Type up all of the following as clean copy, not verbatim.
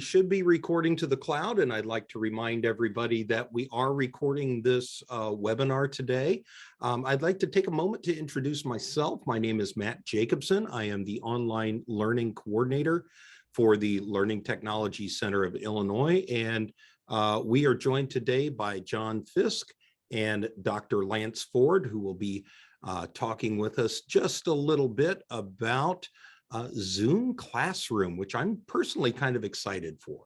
should be recording to the cloud, and I'd like to remind everybody that we are recording this webinar today. I'd like to take a moment to introduce myself. My name is Matt Jacobson. I am the online learning coordinator for the Learning Technology Center of Illinois, and we are joined today by John Fiske and Dr. Lance Ford, who will be talking with us just a little bit about Zoom Classroom, which I'm personally kind of excited for.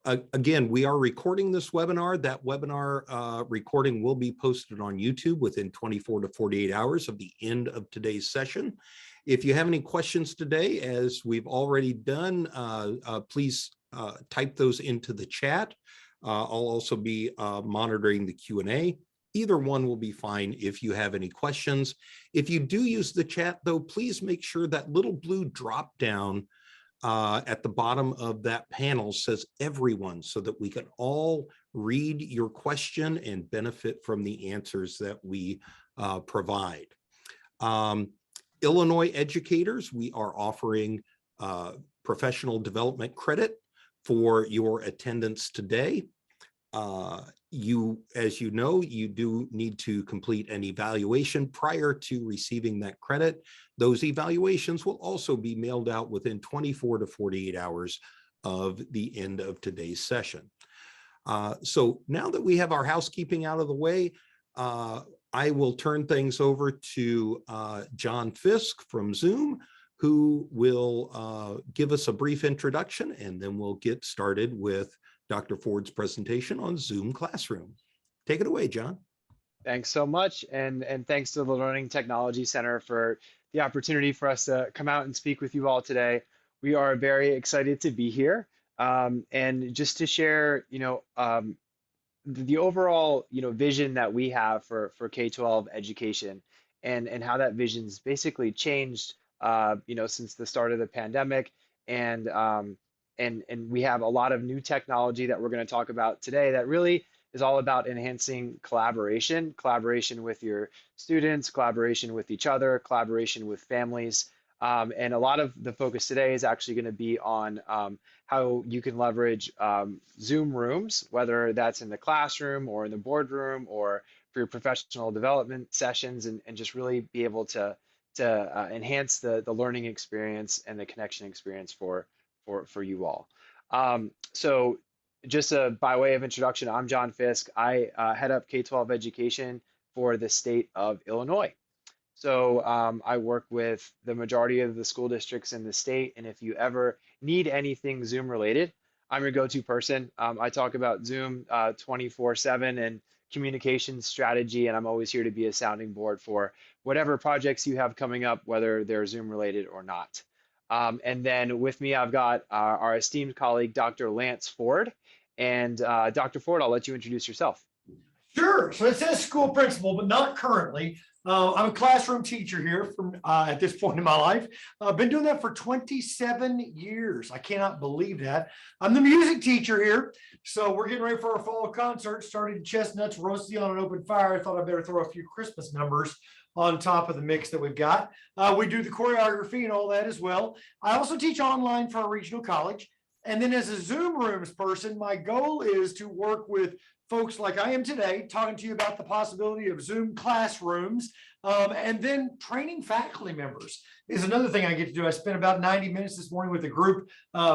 Again, we are recording this webinar. That webinar recording will be posted on YouTube within 24 to 48 hours of the end of today's session. If you have any questions today, as we've already done, please type those into the chat. I'll also be monitoring the Q&A. Either one will be fine if you have any questions. If you do use the chat, though, please make sure that little blue drop down at the bottom of that panel says everyone, so that we can all read your question and benefit from the answers that we provide. Illinois educators, we are offering professional development credit for your attendance today. As you know, you do need to complete an evaluation prior to receiving that credit. Those evaluations will also be mailed out within 24 to 48 hours of the end of today's session. So now that we have our housekeeping out of the way, I will turn things over to John Fiske from Zoom, who will give us a brief introduction, and then we'll get started with Dr. Ford's presentation on Zoom Classroom. Take it away, John. Thanks so much, and thanks to the Learning Technology Center for the opportunity for us to come out and speak with you all today. We are very excited to be here, and just to share, the overall, vision that we have for K-12 education, and how that vision's basically changed, since the start of the pandemic, and we have a lot of new technology that we're going to talk about today that really is all about enhancing collaboration with your students, collaboration with each other, collaboration with families. And a lot of the focus today is actually going to be on how you can leverage Zoom rooms, whether that's in the classroom or in the boardroom or for your professional development sessions, and just really be able to enhance the learning experience and the connection experience for you all. So just by way of introduction, I'm John Fiske. I head up K-12 education for the state of Illinois. So I work with the majority of the school districts in the state, and if you ever need anything Zoom related, I'm your go-to person. I talk about Zoom 24/7 and communication strategy, and I'm always here to be a sounding board for whatever projects you have coming up, whether they're Zoom related or not. And then with me, I've got our esteemed colleague, Dr. Lance Ford. And Dr. Ford, I'll let you introduce yourself. Sure. So it says school principal, but not currently. I'm a classroom teacher here from at this point in my life. I've been doing that for 27 years. I cannot believe that. I'm the music teacher here. So we're getting ready for our fall concert, starting chestnuts roasting on an open fire. I thought I'd better throw a few Christmas numbers on top of the mix that we've got. We do the choreography and all that as well. I also teach online for a regional college. And then as a Zoom Rooms person, my goal is to work with folks like I am today, talking to you about the possibility of Zoom classrooms, and then training faculty members is another thing I get to do. I spent about 90 minutes this morning with a group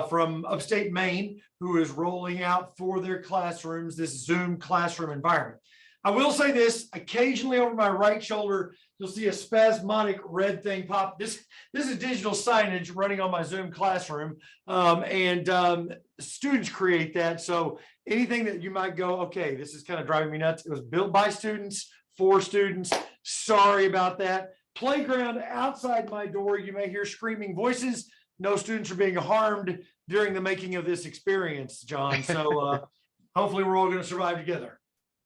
from upstate Maine who is rolling out for their classrooms this Zoom classroom environment. I will say this, occasionally over my right shoulder, you'll see a spasmodic red thing pop. This is digital signage running on my Zoom classroom, and students create that. So anything that you might go, okay, this is kind of driving me nuts. It was built by students, for students. Sorry about that. Playground outside my door, you may hear screaming voices. No students are being harmed during the making of this experience, John. So hopefully we're all going to survive together.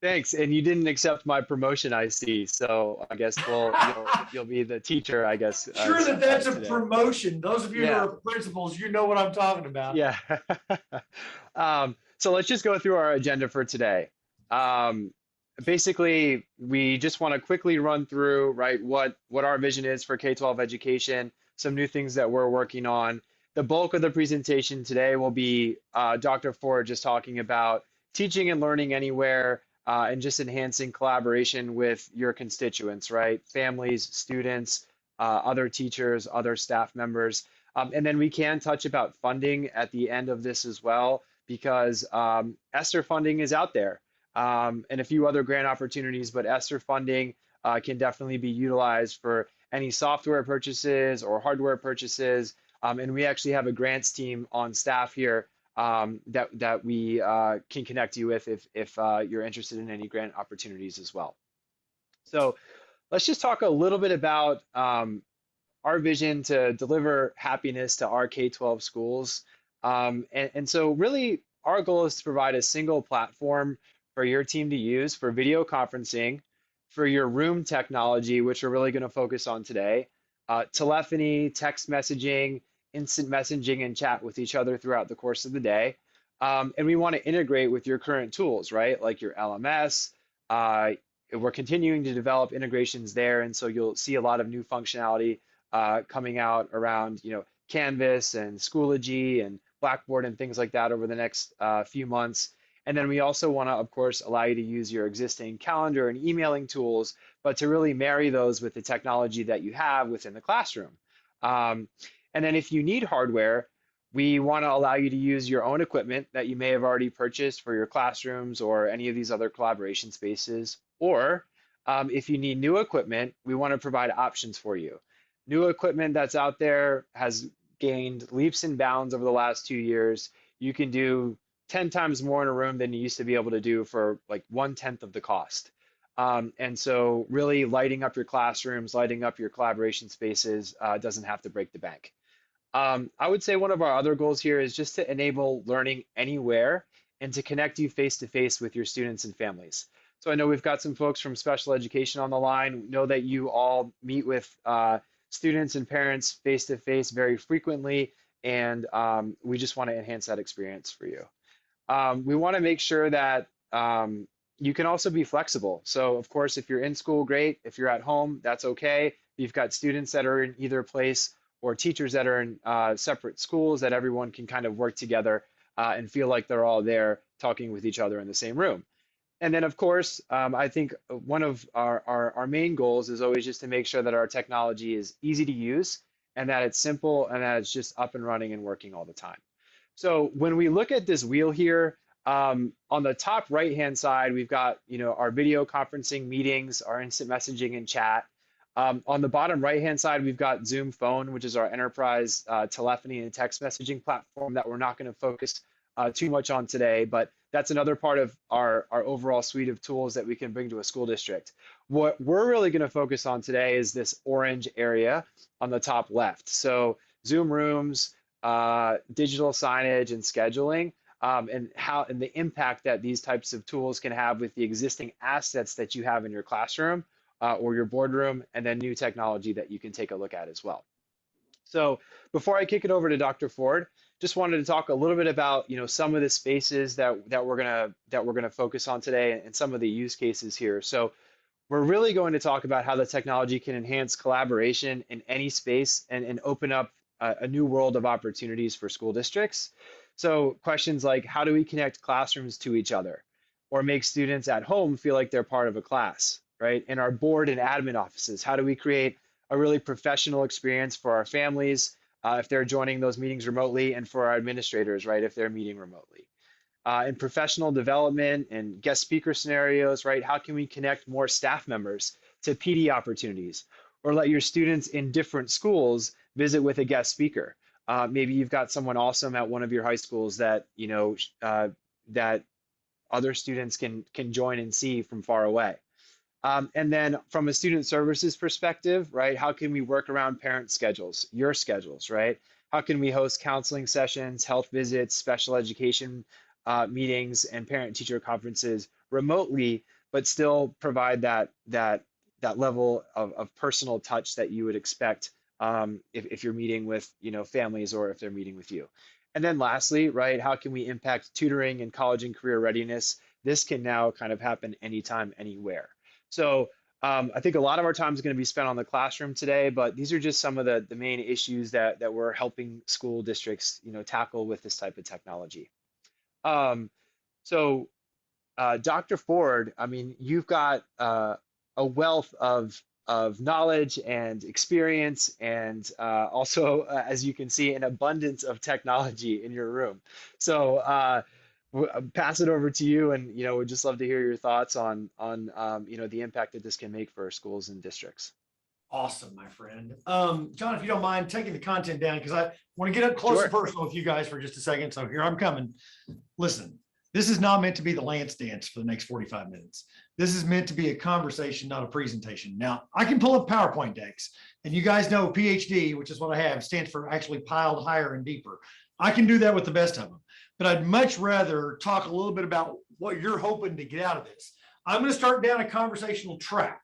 Thanks, and you didn't accept my promotion, I see. So I guess you'll be the teacher, I guess. Sure, that's a promotion. Those of you who are principals, you know what I'm talking about. Yeah. So let's just go through our agenda for today. Basically, we just want to quickly run through what our vision is for K-12 education, some new things that we're working on, the bulk of the presentation today will be Dr. Ford just talking about teaching and learning anywhere and just enhancing collaboration with your constituents, right? Families, students, other teachers, other staff members. And then we can touch about funding at the end of this as well, because ESSER funding is out there and a few other grant opportunities, but ESSER funding can definitely be utilized for any software purchases or hardware purchases. And we actually have a grants team on staff here that we can connect you with if you're interested in any grant opportunities as well. So let's just talk a little bit about our vision to deliver happiness to our K-12 schools. And so really our goal is to provide a single platform for your team to use for video conferencing, for your room technology, which we're really going to focus on today, telephony, text messaging, instant messaging, and chat with each other throughout the course of the day. And we want to integrate with your current tools, right? Like your LMS. We're continuing to develop integrations there. And so you'll see a lot of new functionality coming out around, Canvas and Schoology and Blackboard and things like that over the next few months. And then we also want to, of course, allow you to use your existing calendar and emailing tools, but to really marry those with the technology that you have within the classroom. And then if you need hardware, we want to allow you to use your own equipment that you may have already purchased for your classrooms or any of these other collaboration spaces. Or if you need new equipment, we want to provide options for you. New equipment that's out there has gained leaps and bounds over the last 2 years. You can do 10 times more in a room than you used to be able to do for like 1/10 of the cost. And so really lighting up your classrooms, lighting up your collaboration spaces doesn't have to break the bank. I would say one of our other goals here is just to enable learning anywhere and to connect you face-to-face with your students and families. So I know we've got some folks from special education on the line. We know that you all meet with students and parents face-to-face very frequently, and we just want to enhance that experience for you. We want to make sure that you can also be flexible. So of course, if you're in school, great. If you're at home, that's okay. If you've got students that are in either place or teachers that are in separate schools, that everyone can kind of work together and feel like they're all there talking with each other in the same room. And then of course, I think one of our main goals is always just to make sure that our technology is easy to use and that it's simple and that it's just up and running and working all the time. So when we look at this wheel here, on the top right-hand side, we've got our video conferencing meetings, our instant messaging and chat. On the bottom right-hand side, we've got Zoom Phone, which is our enterprise telephony and text messaging platform that we're not going to focus too much on today, but that's another part of our overall suite of tools that we can bring to a school district. What we're really going to focus on today is this orange area on the top left. So Zoom Rooms, digital signage and scheduling, and the impact that these types of tools can have with the existing assets that you have in your classroom or your boardroom, and then new technology that you can take a look at as well. So before I kick it over to Dr. Ford, just wanted to talk a little bit about some of the spaces that we're gonna focus on today and some of the use cases here. So we're really going to talk about how the technology can enhance collaboration in any space and open up a new world of opportunities for school districts. So questions like, how do we connect classrooms to each other or make students at home feel like they're part of a class, right? In our board and admin offices, how do we create a really professional experience for our families if they're joining those meetings remotely, and for our administrators, right, if they're meeting remotely. In professional development and guest speaker scenarios, right, how can we connect more staff members to PD opportunities, or let your students in different schools visit with a guest speaker? Maybe you've got someone awesome at one of your high schools that that other students can join and see from far away. And then from a student services perspective, right, how can we work around parent schedules, your schedules, right? How can we host counseling sessions, health visits, special education meetings, and parent-teacher conferences remotely, but still provide that level of personal touch that you would expect if you're meeting with families or if they're meeting with you. And then lastly, right, how can we impact tutoring and college and career readiness? This can now kind of happen anytime, anywhere. So I think a lot of our time is going to be spent on the classroom today, but these are just some of the main issues that we're helping school districts, tackle with this type of technology. Um, so, Dr. Ford, I mean, you've got a wealth of knowledge and experience, and also, as you can see, an abundance of technology in your room. So, pass it over to you, and we'd just love to hear your thoughts on the impact that this can make for schools and districts. Awesome, my friend. John, if you don't mind taking the content down, because I want to get up close Sure. and personal with you guys for just a second. So here I'm coming. Listen, this is not meant to be the Lance dance for the next 45 minutes. This is meant to be a conversation, not a presentation. Now, I can pull up PowerPoint decks, and you guys know PhD, which is what I have, stands for actually piled higher and deeper. I can do that with the best of them, but I'd much rather talk a little bit about what you're hoping to get out of this. I'm going to start down a conversational track.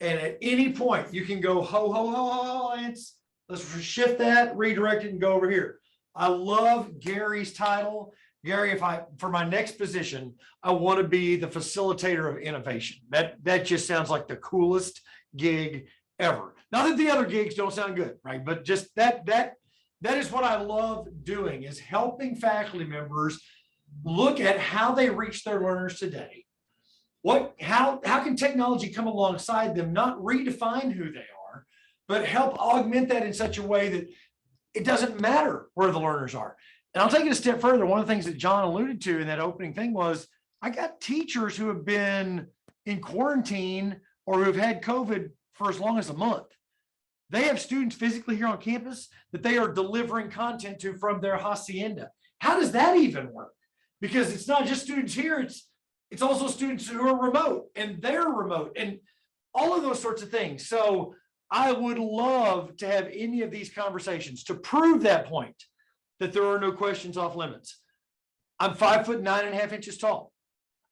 And at any point, you can go, ho, ho, ho, ho, Lance. Let's shift that, redirect it, and go over here. I love Gary's title. Gary, for my next position, I want to be the facilitator of innovation. That just sounds like the coolest gig ever. Not that the other gigs don't sound good, right? But just that is what I love doing, is helping faculty members look at how they reach their learners today. How can technology come alongside them, not redefine who they are, but help augment that in such a way that it doesn't matter where the learners are. And I'll take it a step further. One of the things that John alluded to in that opening thing was, I got teachers who have been in quarantine or who have had COVID for as long as a month. They have students physically here on campus that they are delivering content to from their hacienda. How does that even work? Because it's not just students here, it's also students who are remote, and they're remote, and all of those sorts of things. So I would love to have any of these conversations to prove that point, that there are no questions off limits. I'm 5'9.5" tall.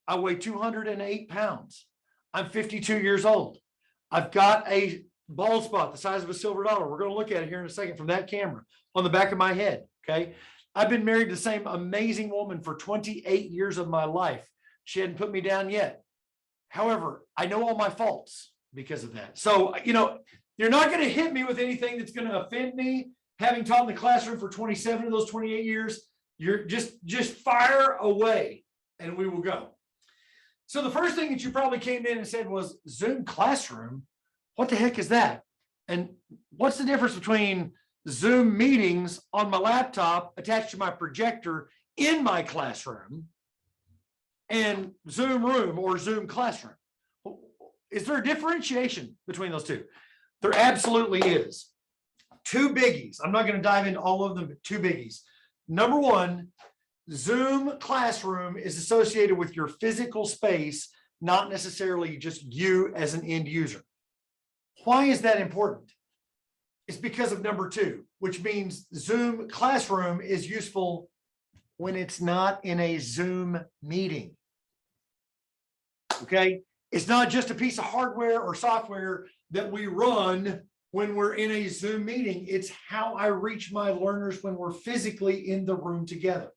I weigh 208 pounds. I'm 52 years old. I've got a bald spot the size of a silver dollar. We're going to look at it here in a second from that camera on the back of my head. Okay. I've been married to the same amazing woman for 28 years of my life. She hadn't put me down yet. However, I know all my faults because of that. So, you're not going to hit me with anything that's going to offend me. Having taught in the classroom for 27 of those 28 years, you're just fire away and we will go. So the first thing that you probably came in and said was Zoom classroom. What the heck is that? And what's the difference between Zoom meetings on my laptop attached to my projector in my classroom and Zoom room or Zoom classroom? Is there a differentiation between those two? There absolutely is. Two biggies. I'm not going to dive into all of them, but two biggies. Number one, Zoom classroom is associated with your physical space, not necessarily just you as an end user. Why is that important? It's because of number two, which means Zoom classroom is useful when it's not in a Zoom meeting. Okay. It's not just a piece of hardware or software that we run when we're in a Zoom meeting. It's how I reach my learners when we're physically in the room together.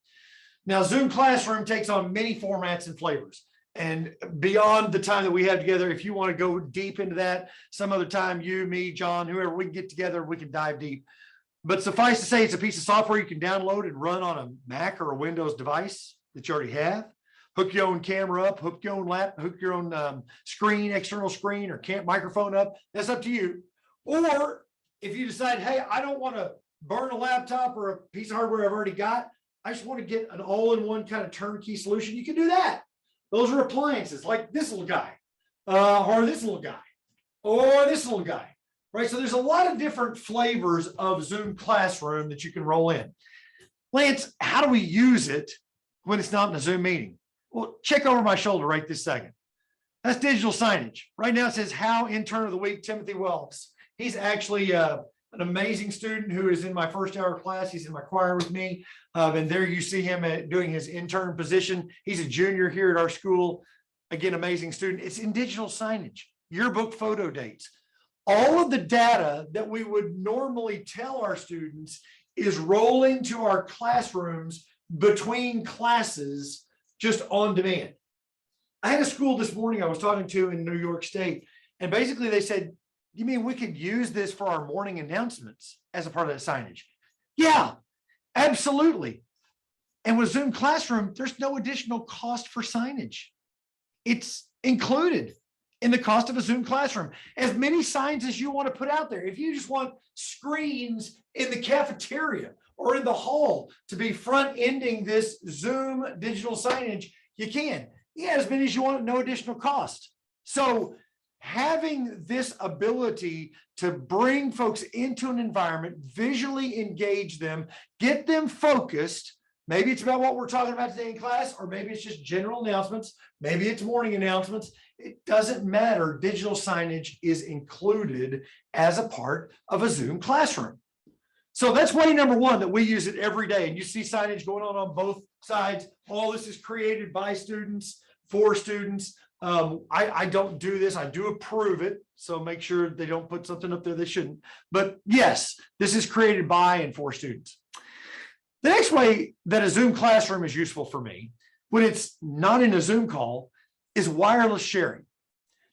Now, Zoom Classroom takes on many formats and flavors. And beyond the time that we have together, if you want to go deep into that, some other time, you, me, John, whoever, we can get together, we can dive deep. But suffice to say, it's a piece of software you can download and run on a Mac or a Windows device that you already have. Hook your own camera up, hook your own hook your own screen, external screen, or microphone up. That's up to you. Or if you decide, hey, I don't want to burn a laptop or a piece of hardware I've already got, I just want to get an all-in-one kind of turnkey solution, you can do that. Those are appliances like this little guy, or this little guy, or this little guy, right? So there's a lot of different flavors of Zoom Classroom that you can roll in. Lance, how do we use it when it's not in a Zoom meeting? Well, check over my shoulder right this second. That's digital signage. Right now it says, how intern of the week, Timothy Wells. He's actually an amazing student who is in my first hour class. He's in my choir with me. And there you see him doing his intern position. He's a junior here at our school. Again, amazing student. It's in digital signage, yearbook photo dates. All of the data that we would normally tell our students is rolling to our classrooms between classes just on demand. I had a school this morning I was talking to in New York State, And basically they said, you mean we could use this for our morning announcements as a part of that signage? Yeah, absolutely. And with Zoom Classroom, there's no additional cost for signage. It's included in the cost of a Zoom Classroom. As many signs as you want to put out there. If you just want screens in the cafeteria or in the hall to be front-ending this Zoom digital signage, you can. Yeah, as many as you want at no additional cost. So having this ability to bring folks into an environment, visually engage them, get them focused. Maybe it's about what we're talking about today in class, or maybe it's just general announcements. Maybe it's morning announcements. It doesn't matter. Digital signage is included as a part of a Zoom classroom. So that's way number one, that we use it every day. And you see signage going on both sides. All this is created by students, for students. I don't do this. I do approve it. So make sure they don't put something up there they shouldn't. But yes, this is created by and for students. The next way that a Zoom classroom is useful for me, when it's not in a Zoom call, is wireless sharing.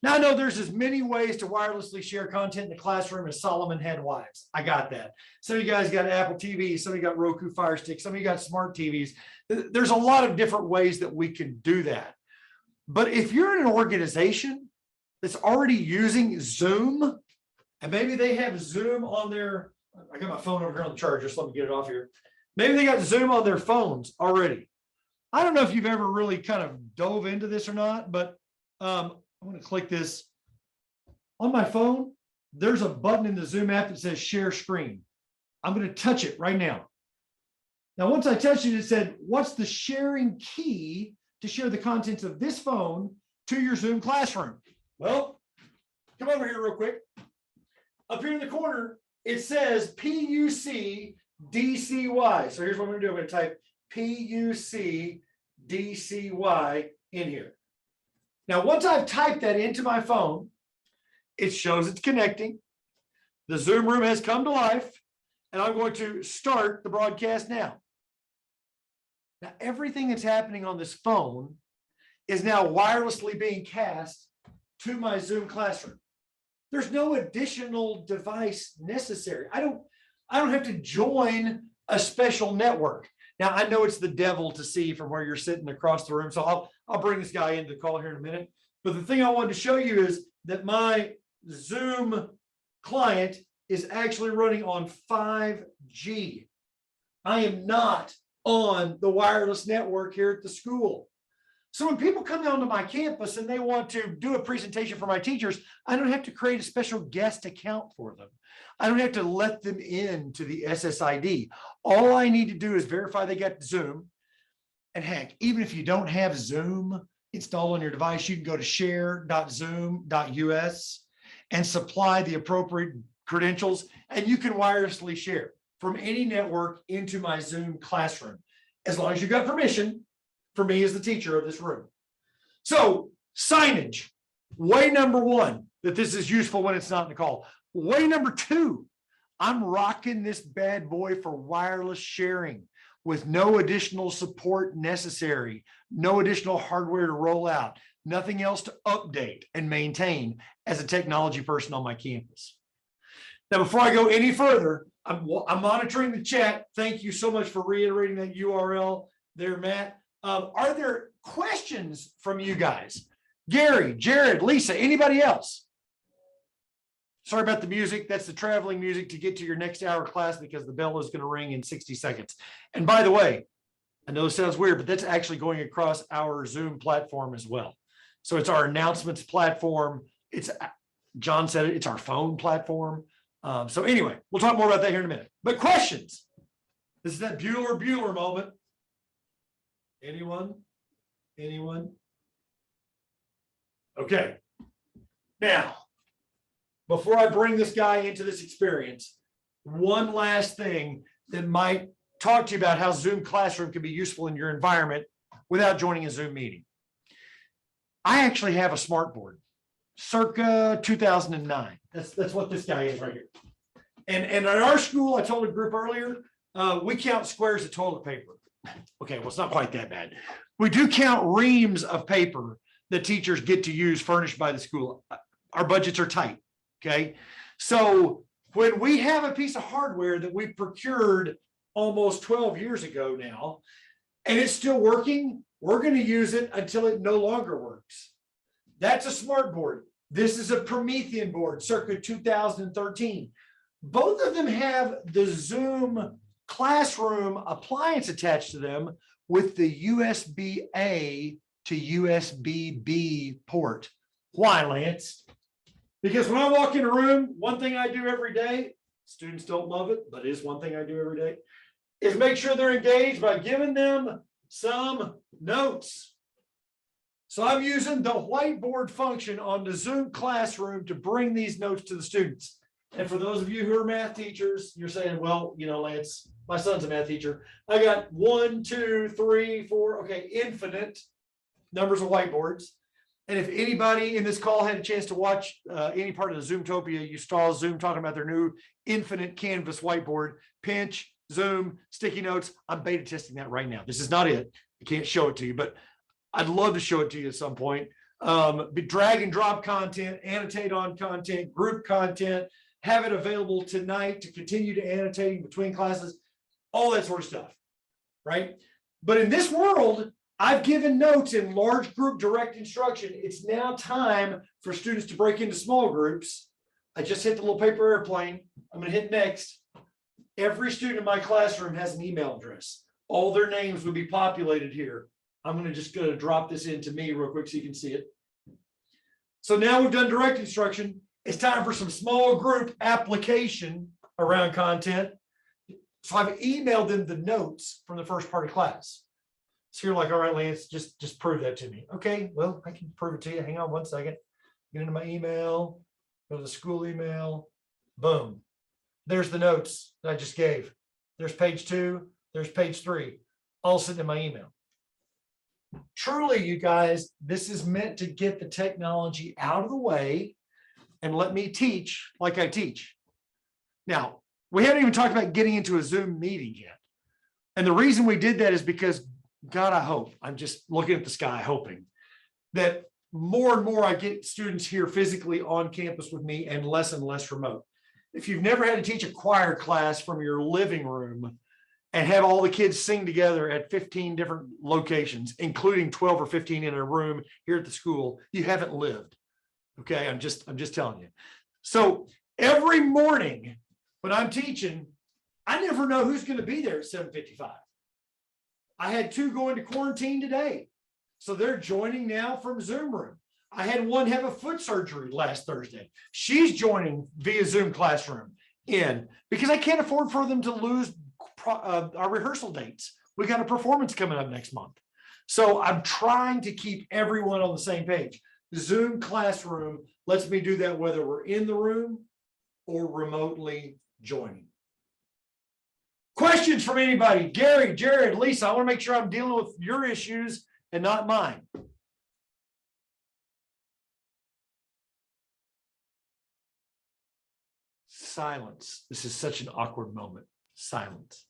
Now, I know there's as many ways to wirelessly share content in the classroom as Solomon had wives. I got that. Some of you guys got Apple TV, some of you got Roku Fire Stick, some of you got smart TVs. There's a lot of different ways that we can do that. But if you're in an organization that's already using Zoom, and maybe they have Zoom on their, I got my phone over here on the charger, so let me get it off here. Maybe they got Zoom on their phones already. I don't know if you've ever really kind of dove into this or not, but I'm going to click this. On my phone, there's a button in the Zoom app that says share screen. I'm going to touch it right now. Now, once I touch it, it said, what's the sharing key to share the contents of this phone to your Zoom classroom? Well, come over here real quick. Up here in the corner, it says PUC DCY. So here's what I'm going to do. I'm going to type PUC DCY in here. Now, once I've typed that into my phone, it shows it's connecting. The Zoom room has come to life, and I'm going to start the broadcast now. Now, everything that's happening on this phone is now wirelessly being cast to my Zoom classroom. There's no additional device necessary. I don't have to join a special network. Now, I know it's the devil to see from where you're sitting across the room, so I'll bring this guy into the call here in a minute. But the thing I wanted to show you is that my Zoom client is actually running on 5G. I am not on the wireless network here at the school. So when people come down to my campus and they want to do a presentation for my teachers, I don't have to create a special guest account for them. I don't have to let them into the SSID. All I need to do is verify they got Zoom. And heck, even if you don't have Zoom installed on your device, you can go to share.zoom.us and supply the appropriate credentials, and you can wirelessly share from any network into my Zoom classroom, as long as you got permission for me as the teacher of this room. So signage, way number one, that this is useful when it's not in the call. Way number two, I'm rocking this bad boy for wireless sharing with no additional support necessary, no additional hardware to roll out, nothing else to update and maintain as a technology person on my campus. Now, before I go any further, I'm monitoring the chat. Thank you so much for reiterating that URL there, Matt. Are there questions from you guys? Gary, Jared, Lisa, anybody else? Sorry about the music. That's the traveling music to get to your next hour class, because the bell is going to ring in 60 seconds. And by the way, I know it sounds weird, but that's actually going across our Zoom platform as well. So it's our announcements platform. It's, John said it, it's our phone platform. So anyway, we'll talk more about that here in a minute. But questions? This is that Bueller moment. Anyone? Anyone? Okay. Now, before I bring this guy into this experience, one last thing that might talk to you about how Zoom Classroom can be useful in your environment without joining a Zoom meeting. I actually have a smart board, circa 2009. That's what this guy is right here. And at our school, I told a group earlier, we count squares of toilet paper. Okay, well, it's not quite that bad. We do count reams of paper that teachers get to use furnished by the school. our budgets are tight. Okay. So when we have a piece of hardware that we procured almost 12 years ago now, and it's still working, we're going to use it until it no longer works. That's a smart board. This is a Promethean board, circa 2013. Both of them have the Zoom classroom appliance attached to them with the USB-A to USB-B port. Why, Lance? Because when I walk in a room, one thing I do every day, students don't love it, but it is one thing I do every day, is make sure they're engaged by giving them some notes. So I'm using the whiteboard function on the Zoom classroom to bring these notes to the students. And for those of you who are math teachers, you're saying, well, you know, Lance, my son's a math teacher. I got 1, 2, 3, 4, okay, infinite numbers of whiteboards. And if anybody in this call had a chance to watch any part of the Zoomtopia, you saw Zoom talking about their new infinite canvas whiteboard, pinch, Zoom, sticky notes. I'm beta testing that right now. This is not it. I can't show it to you, but I'd love to show it to you at some point. Drag and drop content, annotate on content, group content, have it available tonight to continue to annotate between classes, all that sort of stuff, right? But in this world, I've given notes in large group direct instruction. It's now time for students to break into small groups. I just hit the little paper airplane. I'm going to hit next. Every student in my classroom has an email address. All their names would be populated here. I'm going to drop this into me real quick so you can see it. So now we've done direct instruction. It's time for some small group application around content. So I've emailed them the notes from the first part of class. So you're like, all right, Lance, just prove that to me. Okay, well, I can prove it to you. Hang on one second. Get into my email, go to the school email, boom. There's the notes that I just gave. There's page 2, there's page 3, all sitting in my email. Truly, you guys, this is meant to get the technology out of the way and let me teach like I teach. Now, we haven't even talked about getting into a Zoom meeting yet. And the reason we did that is because, God, I hope, I'm just looking at the sky, hoping that more and more I get students here physically on campus with me and less remote. If you've never had to teach a choir class from your living room and have all the kids sing together at 15 different locations, including 12 or 15 in a room here at the school, you haven't lived. Okay, I'm just telling you. So every morning when I'm teaching, I never know who's going to be there at 7:55. I had 2 go into quarantine today. So they're joining now from Zoom room. I had one have a foot surgery last Thursday. She's joining via Zoom classroom in because I can't afford for them to lose our rehearsal dates. We got a performance coming up next month. So I'm trying to keep everyone on the same page. Zoom classroom lets me do that whether we're in the room or remotely joining. Questions from anybody? Gary, Jared, Lisa, I want to make sure I'm dealing with your issues and not mine. Silence. This is such an awkward moment. Silence.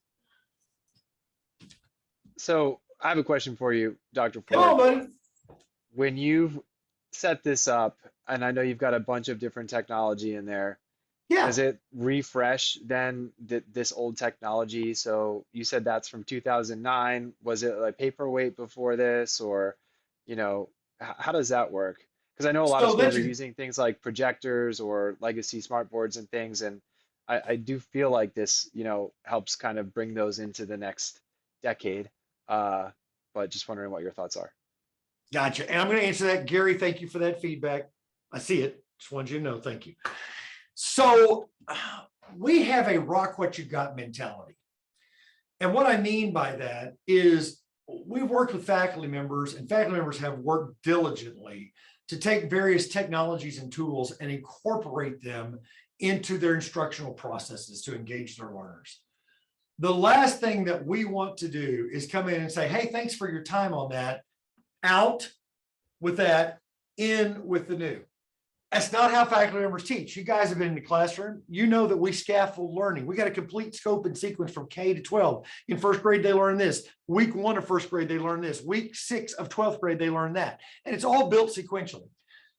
So I have a question for you, Dr. Come on, Ford. buddy. When you've set this up, and I know you've got a bunch of different technology in there, Yeah. does it refresh then this old technology? So you said that's from 2009. Was it like paperweight before this, or, you know, how does that work? Because I know a lot of So schools that's are using things like projectors or legacy smart boards and things, and I do feel like this, you know, helps kind of bring those into the next decade. But just wondering what your thoughts are. Gotcha. And I'm going to answer that. Gary, thank you for that feedback. I see it. Just wanted you to know. Thank you. So we have a rock what you got mentality. And what I mean by that is we've worked with faculty members, and faculty members have worked diligently to take various technologies and tools and incorporate them into their instructional processes to engage their learners. The last thing that we want to do is come in and say, hey, thanks for your time on that. Out with that, in with the new. That's not how faculty members teach. You guys have been in the classroom. You know that we scaffold learning. We got a complete scope and sequence from K to 12. In first grade, they learn this. Week 1 of first grade, they learn this. Week 6 of 12th grade, they learn that. And it's all built sequentially.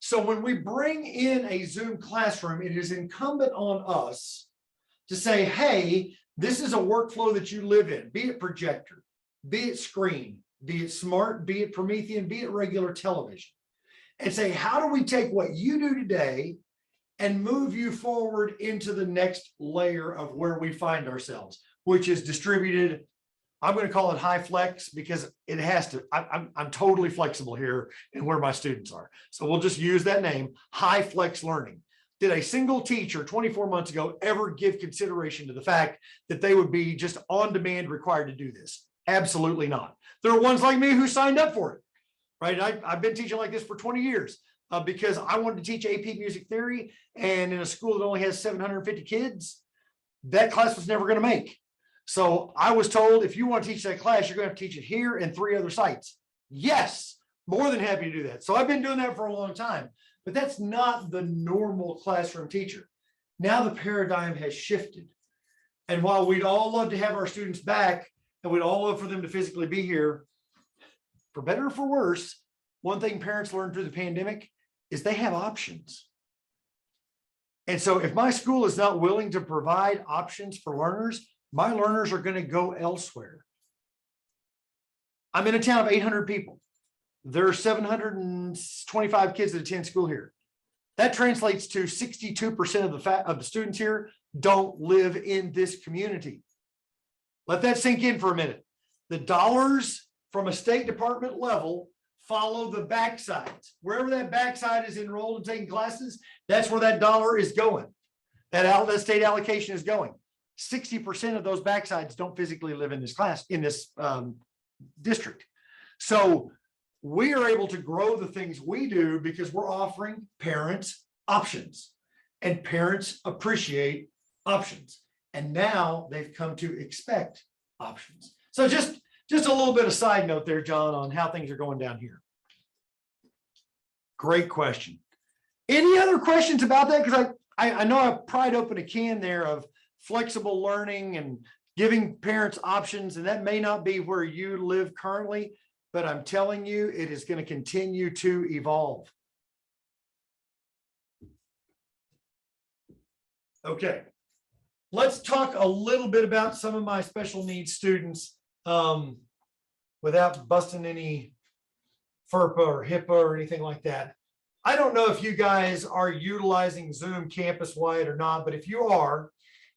So when we bring in a Zoom classroom, it is incumbent on us to say, hey, this is a workflow that you live in, be it projector, be it screen, be it smart, be it Promethean, be it regular television, and say, how do we take what you do today and move you forward into the next layer of where we find ourselves, which is distributed. I'm going to call it high flex because it has to, I'm totally flexible here in where my students are. So we'll just use that name, high flex learning. Did a single teacher 24 months ago ever give consideration to the fact that they would be just on demand required to do this? Absolutely not. There are ones like me who signed up for it, right? I've been teaching like this for 20 years because I wanted to teach AP music theory, and in a school that only has 750 kids, that class was never going to make. So I was told, if you want to teach that class, you're going to have to teach it here and 3 other sites. Yes, more than happy to do that. So I've been doing that for a long time, but that's not the normal classroom teacher. Now the paradigm has shifted. And while we'd all love to have our students back and we'd all love for them to physically be here, for better or for worse, one thing parents learned through the pandemic is they have options. And so if my school is not willing to provide options for learners, my learners are going to go elsewhere. I'm in a town of 800 people. There are 725 kids that attend school here. That translates to 62% of the students here don't live in this community. Let that sink in for a minute. The dollars from a State Department level follow the backsides. Wherever that backside is enrolled and taking classes, that's where that dollar is going. That state allocation is going. 60% of those backsides don't physically live in this class, in this district. So we are able to grow the things we do because we're offering parents options, and parents appreciate options. And now they've come to expect options. So just a little bit of side note there, John, on how things are going down here. Great question. Any other questions about that? Because I know I pried open a can there of flexible learning and giving parents options, and that may not be where you live currently, but I'm telling you, it is going to continue to evolve. Okay, let's talk a little bit about some of my special needs students without busting any FERPA or HIPAA or anything like that. I don't know if you guys are utilizing Zoom campus-wide or not, but if you are,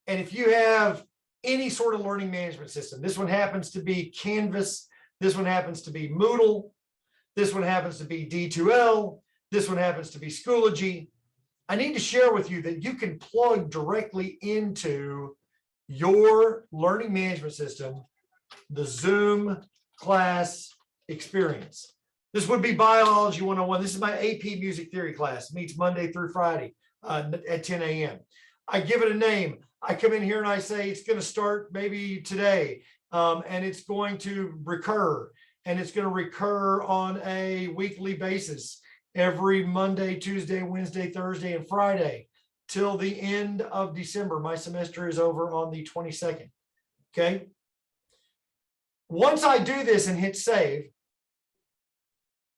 and if you have any sort of learning management system, this one happens to be Canvas, this one happens to be Moodle, this one happens to be D2L, this one happens to be Schoology, I need to share with you that you can plug directly into your learning management system the Zoom class experience. This would be Biology 101. This is my AP Music Theory class. It meets Monday through Friday at 10 a.m. I give it a name. I come in here and I say it's going to start maybe today, and it's going to recur, and it's going to recur on a weekly basis every Monday, Tuesday, Wednesday, Thursday, and Friday till the end of December. My semester is over on the 22nd. Okay. Once I do this and hit save,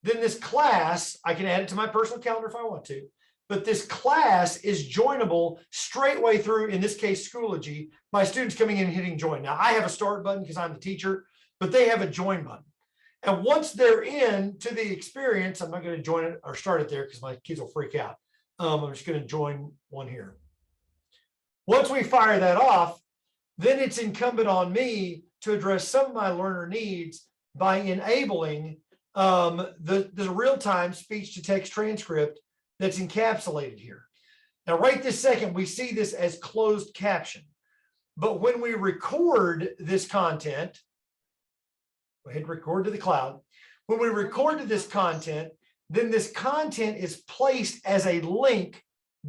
then this class, I can add it to my personal calendar if I want to, but this class is joinable straightway through, in this case, Schoology, my students coming in and hitting join. Now I have a start button because I'm the teacher, but they have a join button. And once they're in to the experience, I'm not going to join it or start it there because my kids will freak out. I'm just going to join one here. Once we fire that off, then it's incumbent on me to address some of my learner needs by enabling the real-time speech-to-text transcript that's encapsulated here. Now, right this second, we see this as closed caption. But when we record this content, go ahead and record to the cloud. When we record to this content, then this content is placed as a link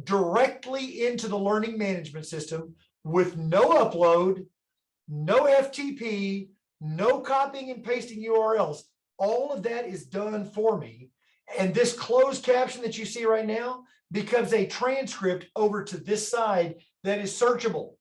directly into the learning management system with no upload, no FTP, no copying and pasting URLs. All of that is done for me. And this closed caption that you see right now becomes a transcript over to this side that is searchable.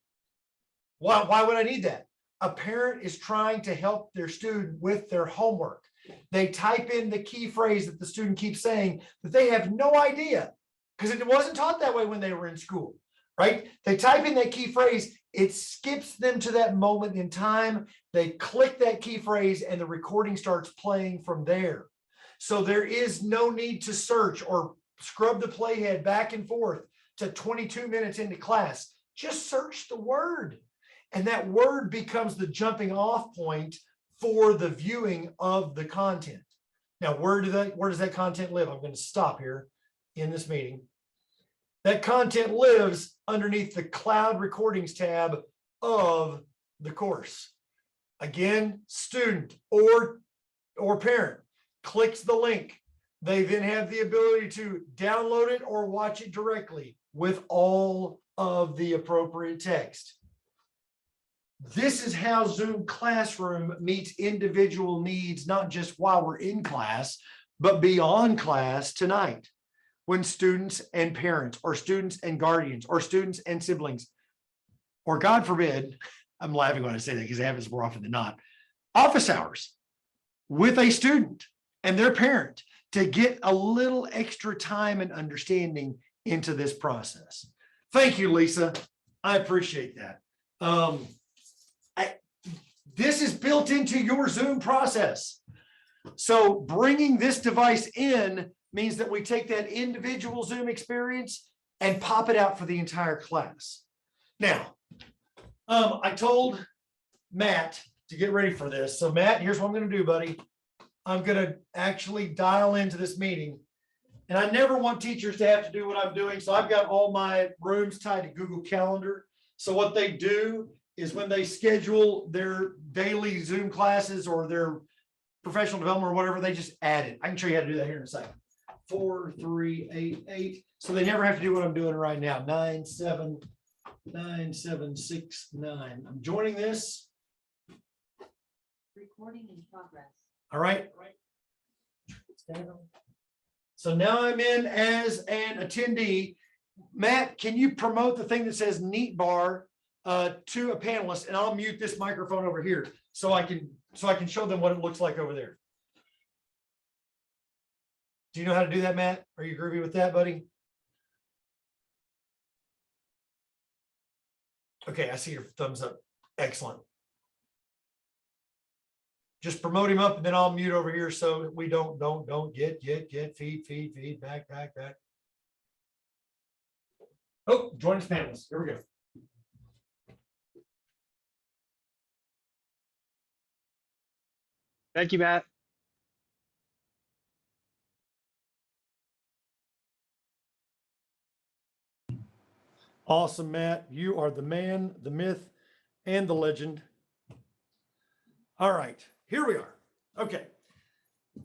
Why would I need that? A parent is trying to help their student with their homework. They type in the key phrase that the student keeps saying that they have no idea, because it wasn't taught that way when they were in school, right? They type in that key phrase, it skips them to that moment in time. They click that key phrase and the recording starts playing from there. So there is no need to search or scrub the playhead back and forth to 22 minutes into class. Just search the word. And that word becomes the jumping off point for the viewing of the content. Now, where does that content live? I'm going to stop here in this meeting. That content lives underneath the cloud recordings tab of the course. Again, student or parent clicks the link. They then have the ability to download it or watch it directly with all of the appropriate text. This is how Zoom Classroom meets individual needs, not just while we're in class, but beyond class tonight, when students and parents, or students and guardians, or students and siblings, or God forbid, I'm laughing when I say that because it happens more often than not, office hours with a student and their parent to get a little extra time and understanding into this process. Thank you, Lisa. I appreciate that. This is built into your Zoom process. So bringing this device in means that we take that individual Zoom experience and pop it out for the entire class. Now, I told Matt to get ready for this. So Matt, here's what I'm going to do, buddy. I'm going to actually dial into this meeting. And I never want teachers to have to do what I'm doing. So I've got all my rooms tied to Google Calendar. So what they do is when they schedule their daily Zoom classes or their professional development or whatever, they just add it. I can show you how to do that here in a second. 4, 3, 8, 8. So they never have to do what I'm doing right now. 9, 7, 9, 7, 6, 9. I'm joining this. Recording in progress. All right. So now I'm in as an attendee. Matt, can you promote the thing that says neat bar to a panelist, and I'll mute this microphone over here so I can show them what it looks like over there. Do you know how to do that, Matt? Are you groovy with that, buddy? Okay, I see your thumbs up. Excellent. Just promote him up and then I'll mute over here so we don't get feed, back. Oh, join us panelists. Here we go. Thank you, Matt. Awesome, Matt. You are the man, the myth, and the legend. All right, here we are. Okay.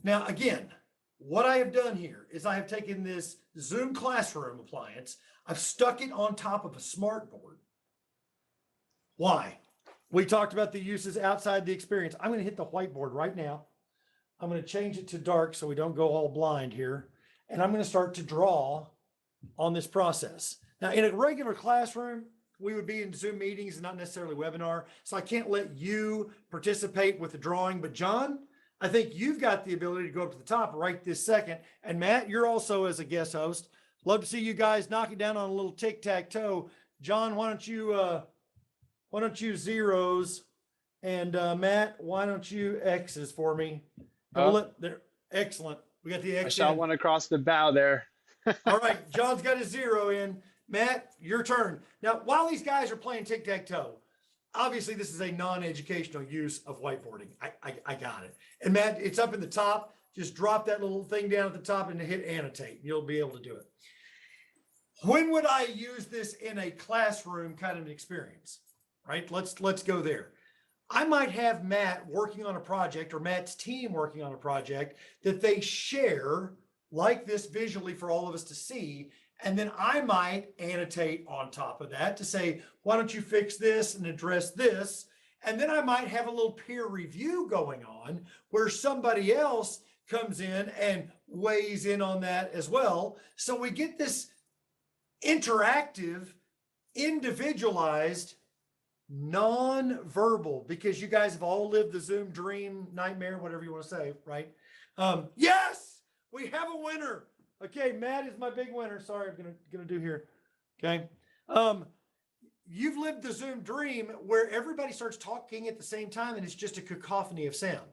Now, again, what I have done here is I have taken this Zoom Classroom appliance, I've stuck it on top of a smart board. Why? We talked about the uses outside the experience. I'm going to hit the whiteboard right now. I'm going to change it to dark so we don't go all blind here. And I'm going to start to draw on this process. Now, in a regular classroom, we would be in Zoom meetings and not necessarily webinar. So I can't let you participate with the drawing. But John, I think you've got the ability to go up to the top right this second. And Matt, you're also as a guest host. Love to see you guys knock it down on a little tic-tac-toe. John, why don't you zeros? And Matt, why don't you X's for me? There, excellent. We got the X. I shot one across the bow there. All right, John's got his 0 in. Matt, your turn. Now, while these guys are playing tic-tac-toe, obviously this is a non-educational use of whiteboarding. I got it. And Matt, it's up in the top. Just drop that little thing down at the top and hit annotate. You'll be able to do it. When would I use this in a classroom kind of an experience? Right? Let's go there. I might have Matt working on a project or Matt's team working on a project that they share like this visually for all of us to see. And then I might annotate on top of that to say, why don't you fix this and address this? And then I might have a little peer review going on where somebody else comes in and weighs in on that as well. So we get this interactive, individualized non-verbal, because you guys have all lived the Zoom dream, nightmare, whatever you want to say, right? Yes, we have a winner. Okay, Matt is my big winner. Sorry, I'm gonna do here. Okay. You've lived the Zoom dream where everybody starts talking at the same time and it's just a cacophony of sound.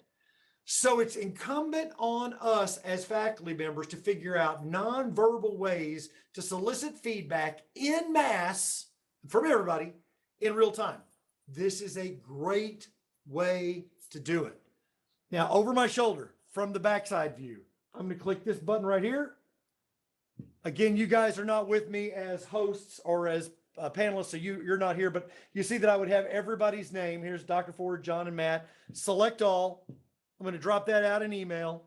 So it's incumbent on us as faculty members to figure out nonverbal ways to solicit feedback in mass from everybody in real time. This is a great way to do it. Now, over my shoulder from the backside view, I'm going to click this button right here. Again, you guys are not with me as hosts or as panelists, so you're not here, but you see that I would have everybody's name. Here's Dr. Ford, John, and Matt. Select all. I'm going to drop that out in email.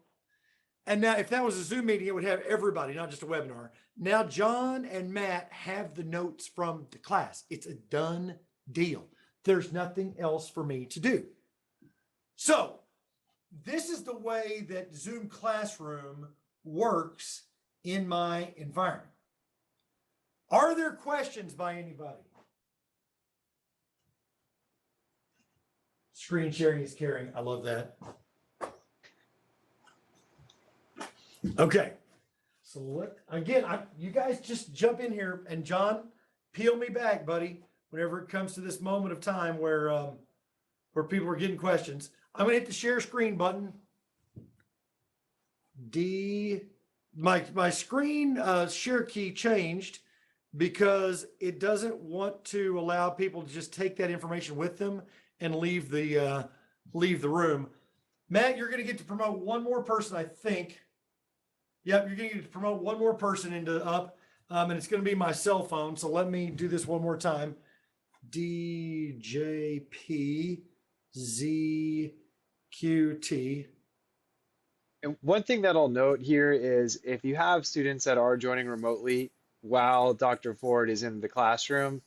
And now if that was a Zoom meeting, it would have everybody, not just a webinar. Now, John and Matt have the notes from the class. It's a done deal. There's nothing else for me to do. So this is the way that Zoom Classroom works in my environment. Are there questions by anybody? Screen sharing is caring. I love that. Okay. So you guys just jump in here, and John, peel me back, buddy, whenever it comes to this moment of time where people are getting questions. I'm going to hit the share screen button. My screen share key changed because it doesn't want to allow people to just take that information with them and leave the room. Matt, you're going to get to promote one more person, I think. Yep, you're going to get to promote one more person into up, and it's going to be my cell phone. So let me do this one more time. DJPZQT. And one thing that I'll note here is if you have students that are joining remotely while Dr. Ford is in the classroom,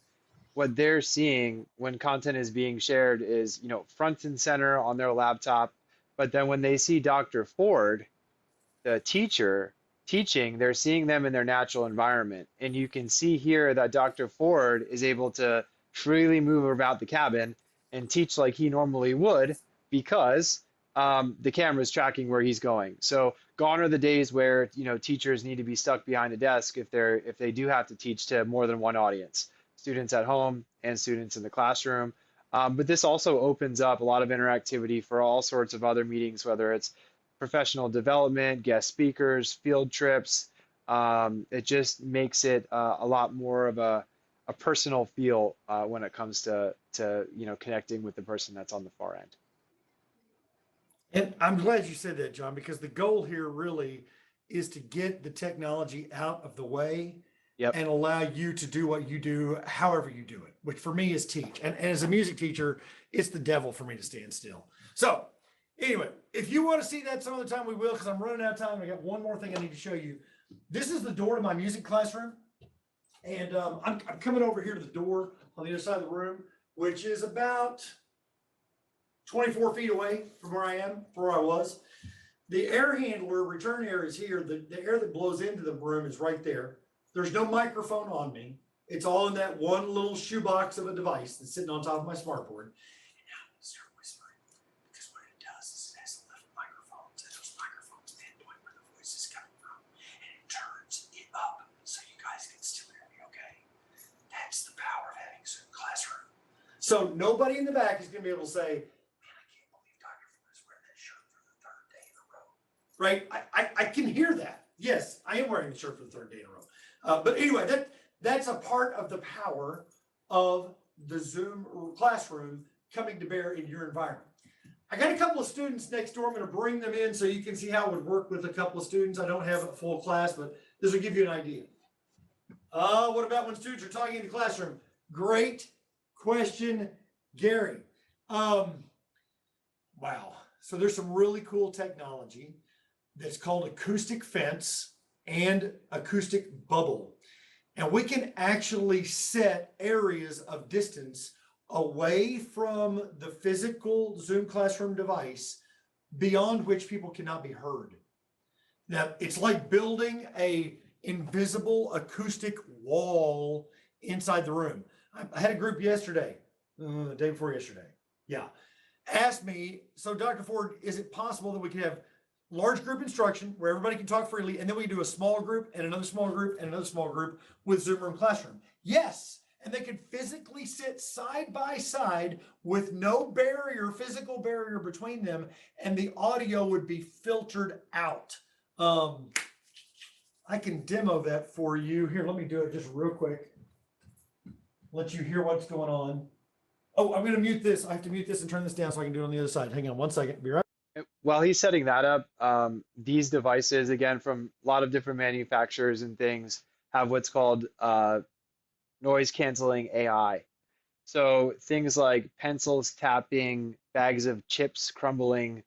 what they're seeing when content is being shared is, front and center on their laptop. But then when they see Dr. Ford, the teacher, teaching, they're seeing them in their natural environment. And you can see here that Dr. Ford is able to freely move about the cabin and teach like he normally would because the camera is tracking where he's going. So gone are the days where teachers need to be stuck behind a desk if they do have to teach to more than one audience, students at home and students in the classroom. But this also opens up a lot of interactivity for all sorts of other meetings, whether it's professional development, guest speakers, field trips. It just makes it a lot more of a personal feel when it comes to connecting with the person that's on the far end. And I'm glad you said that, John, because the goal here really is to get the technology out of the way. Yep. And allow you to do what you do, however you do it, which for me is teach. And as a music teacher, it's the devil for me to stand still. So anyway, if you want to see that some other time, we will, because I'm running out of time. I got one more thing I need to show you. This is the door to my music classroom. And I'm coming over here to the door on the other side of the room, which is about 24 feet away from where I was. The air handler return air is here. The air that blows into the room is right there. There's no microphone on me. It's all in that one little shoebox of a device that's sitting on top of my smartboard. And now I'm going to start whispering, because what it does is it has left microphones, and those microphones pinpoint where the voice is coming from, and it turns it up so you guys can still hear me, okay? That's the power of having Zoom Classroom. So nobody in the back is going to be able to say, man, I can't believe Dr. Ford is wearing that shirt for the third day in a row. Right? I can hear that. Yes, I am wearing the shirt for the third day in a row. But anyway, that's a part of the power of the Zoom Classroom coming to bear in your environment. I got a couple of students next door. I'm going to bring them in so you can see how it would work with a couple of students. I don't have a full class, but this will give you an idea. What about when students are talking in the classroom? Great question, Gary. Wow. So there's some really cool technology that's called acoustic fence and acoustic bubble. And we can actually set areas of distance away from the physical Zoom Classroom device beyond which people cannot be heard. Now, it's like building a invisible acoustic wall inside the room. I had a group yesterday. day before yesterday. Yeah. Asked me, so Dr. Ford, is it possible that we could have large group instruction where everybody can talk freely, and then we do a small group and another small group and another small group with Zoom Room Classroom? Yes. And they could physically sit side by side with no barrier, physical barrier between them, and the audio would be filtered out. I can demo that for you. Here, let me do it just real quick. Let you hear what's going on. Oh, I'm going to mute this. I have to mute this and turn this down so I can do it on the other side. Hang on one second. Be right. While he's setting that up, these devices, again, from a lot of different manufacturers and things, have what's called noise canceling AI. So things like pencils tapping, bags of chips crumbling,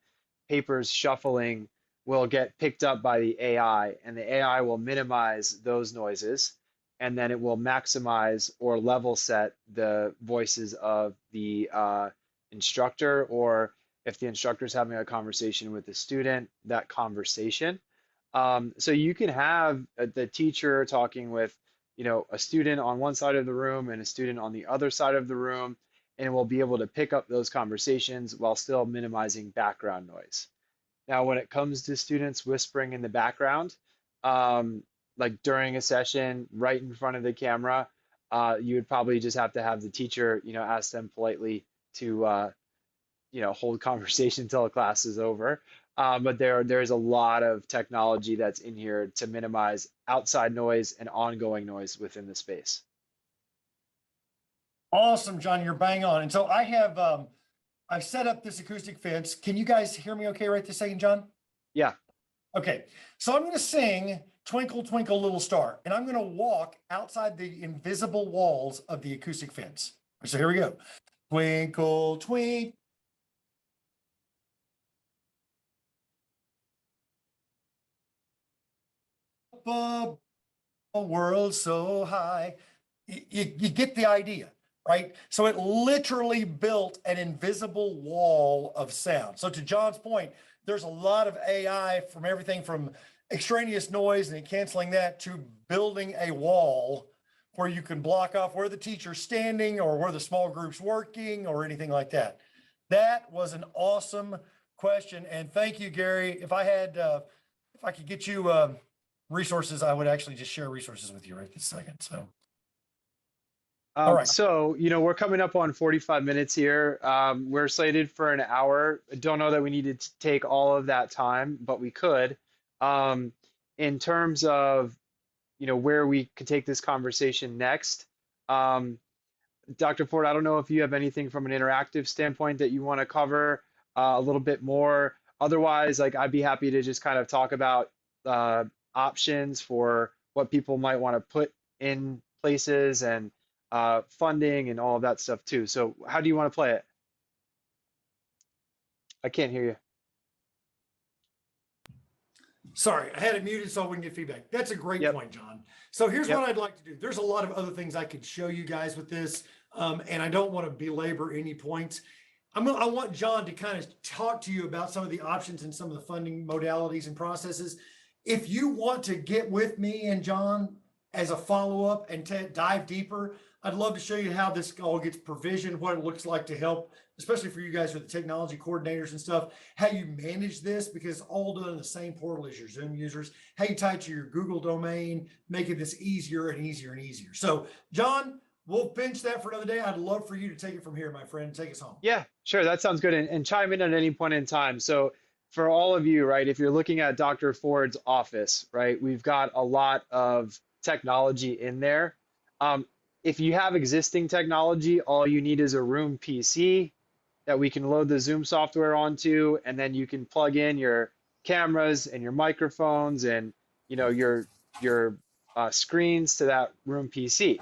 papers shuffling will get picked up by the AI, and the AI will minimize those noises, and then it will maximize or level set the voices of the instructor, or if the instructor is having a conversation with the student, that conversation. So you can have the teacher talking with, a student on one side of the room and a student on the other side of the room, and we'll be able to pick up those conversations while still minimizing background noise. Now, when it comes to students whispering in the background, like during a session right in front of the camera, you would probably just have to have the teacher, ask them politely to, hold conversation until the class is over. But there's a lot of technology that's in here to minimize outside noise and ongoing noise within the space. Awesome, John, you're bang on. And so I have, I've set up this acoustic fence. Can you guys hear me okay right this second, John? Yeah. Okay, so I'm going to sing Twinkle, Twinkle, Little Star, and I'm going to walk outside the invisible walls of the acoustic fence. So here we go. Twinkle, twinkle. Above a world so high. You get the idea, right? So it literally built an invisible wall of sound. So to John's point, there's a lot of AI from everything from extraneous noise and canceling that to building a wall where you can block off where the teacher's standing or where the small group's working or anything like that. That was an awesome question. And thank you, Gary. If I could get you resources, I would actually just share resources with you right this second. So. All right. So, we're coming up on 45 minutes here. We're slated for an hour. I don't know that we need to take all of that time, but we could. In terms of, where we could take this conversation next, Dr. Ford, I don't know if you have anything from an interactive standpoint that you want to cover a little bit more. Otherwise, I'd be happy to just kind of talk about options for what people might want to put in places and funding and all of that stuff too. So how do you want to play it? I can't hear you. Sorry, I had it muted so I wouldn't get feedback. That's a great point, John. So here's what I'd like to do. There's a lot of other things I could show you guys with this, and I don't want to belabor any points. I want John to kind of talk to you about some of the options and some of the funding modalities and processes. If you want to get with me and John as a follow-up and dive deeper, I'd love to show you how this all gets provisioned, what it looks like to help, especially for you guys with the technology coordinators and stuff, how you manage this, because it's all done in the same portal as your Zoom users, how you tie to your Google domain, making this easier and easier and easier. So, John, we'll pinch that for another day. I'd love for you to take it from here, my friend, and take us home. Yeah, sure. That sounds good. And chime in at any point in time. So for all of you, right, if you're looking at Dr. Ford's office, right, we've got a lot of technology in there. If you have existing technology, all you need is a room PC that we can load the Zoom software onto, and then you can plug in your cameras and your microphones and your screens to that room PC.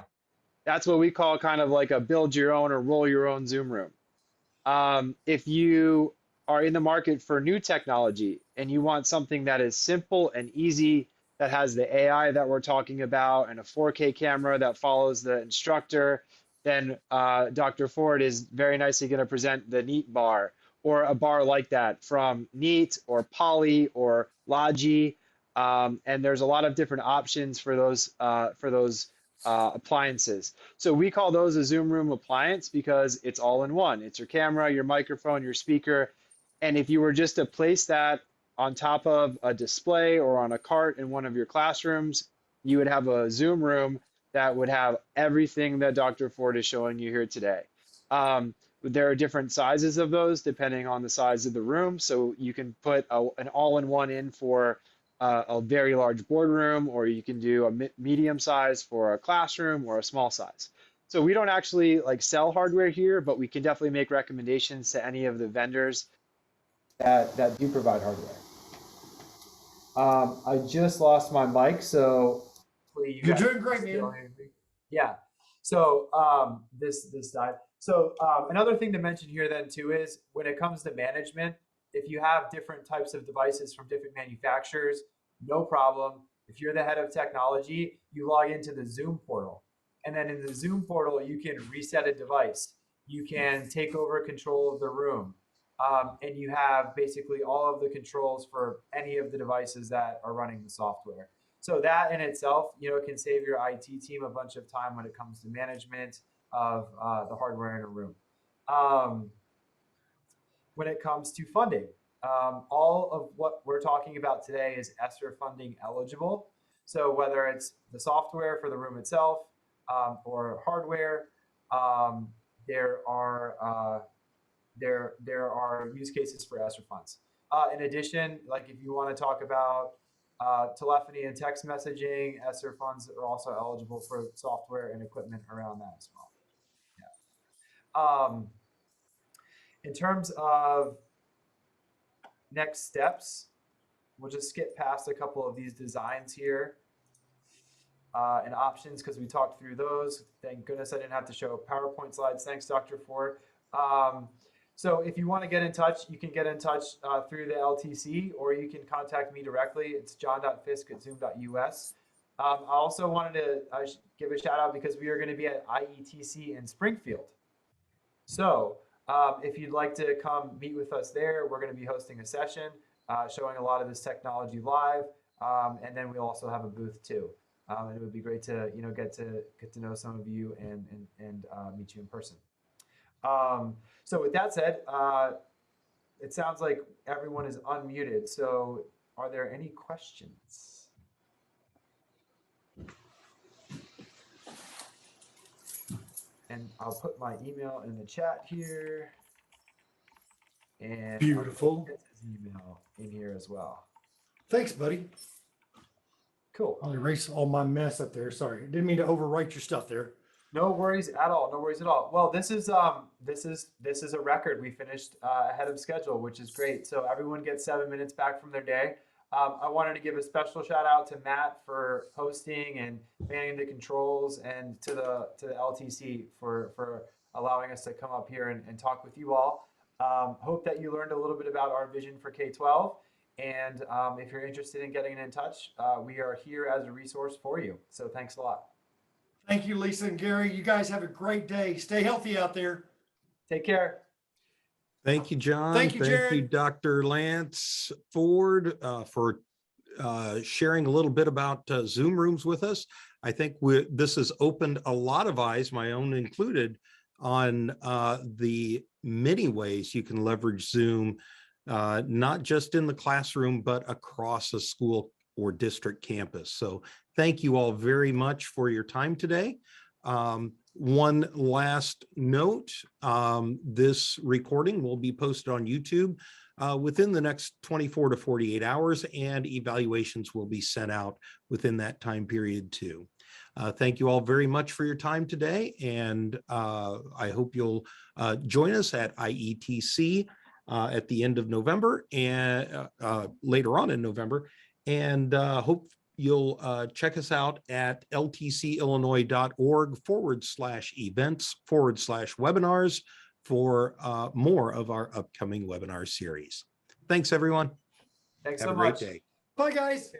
That's what we call kind of like a build your own or roll your own Zoom room. If you are in the market for new technology and you want something that is simple and easy, that has the AI that we're talking about and a 4K camera that follows the instructor, then Dr. Ford is very nicely going to present the Neat bar, or a bar like that from Neat or Poly or Logi. And there's a lot of different options for those appliances. So we call those a Zoom room appliance because it's all in one. It's your camera, your microphone, your speaker. And if you were just to place that on top of a display or on a cart in one of your classrooms, you would have a Zoom room that would have everything that Dr. Ford is showing you here today. There are different sizes of those depending on the size of the room. So you can put an all-in-one in for a very large boardroom, or you can do a medium size for a classroom or a small size. So we don't actually like sell hardware here, but we can definitely make recommendations to any of the vendors that do provide hardware. I just lost my mic, so You're doing great, man. Yeah. So this died. So another thing to mention here then too is when it comes to management, if you have different types of devices from different manufacturers, no problem. If you're the head of technology, you log into the Zoom portal. And then in the Zoom portal, you can reset a device. You can take over control of the room. And you have basically all of the controls for any of the devices that are running the software. So that in itself, can save your IT team a bunch of time when it comes to management of the hardware in a room. When it comes to funding, all of what we're talking about today is ESSER funding eligible. So whether it's the software for the room itself or hardware, there are use cases for ESSER funds. In addition, like if you want to talk about telephony and text messaging, ESSER funds are also eligible for software and equipment around that as well. Yeah. In terms of next steps, we'll just skip past a couple of these designs here and options because we talked through those. Thank goodness I didn't have to show PowerPoint slides. Thanks, Dr. Ford. So if you want to get in touch, you can get in touch through the LTC, or you can contact me directly. It's john.fiske@zoom.us. I also wanted to give a shout out because we are going to be at IETC in Springfield. So if you'd like to come meet with us there, we're going to be hosting a session showing a lot of this technology live, and then we'll also have a booth too. And it would be great to get to know some of you and meet you in person. So with that said, it sounds like everyone is unmuted. So are there any questions? And I'll put my email in the chat here. And Beautiful. I'll put his email in here as well. Thanks, buddy. Cool. I'll erase all my mess up there. Sorry, didn't mean to overwrite your stuff there. No worries at all. No worries at all. Well, this is a record. We finished ahead of schedule, which is great. So everyone gets 7 minutes back from their day. I wanted to give a special shout out to Matt for hosting and manning the controls, and to the LTC for allowing us to come up here and talk with you all. Hope that you learned a little bit about our vision for K-12. And if you're interested in getting in touch, we are here as a resource for you. So thanks a lot. Thank you, Lisa and Gary. You guys have a great day. Stay healthy out there. Take care. Thank you, John. Thank you, Jared. Thank you, Dr. Lance Ford, for sharing a little bit about Zoom rooms with us. I think this has opened a lot of eyes, my own included, on the many ways you can leverage Zoom, not just in the classroom, but across a school or district campus. So thank you all very much for your time today. One last note, this recording will be posted on YouTube within the next 24 to 48 hours, and evaluations will be sent out within that time period too. Thank you all very much for your time today, and I hope you'll join us at IETC at the end of November and later on in November, and hope you'll check us out at ltcillinois.org/events/webinars for more of our upcoming webinar series. Thanks, everyone. Thanks Have so a great much. day. Bye, guys.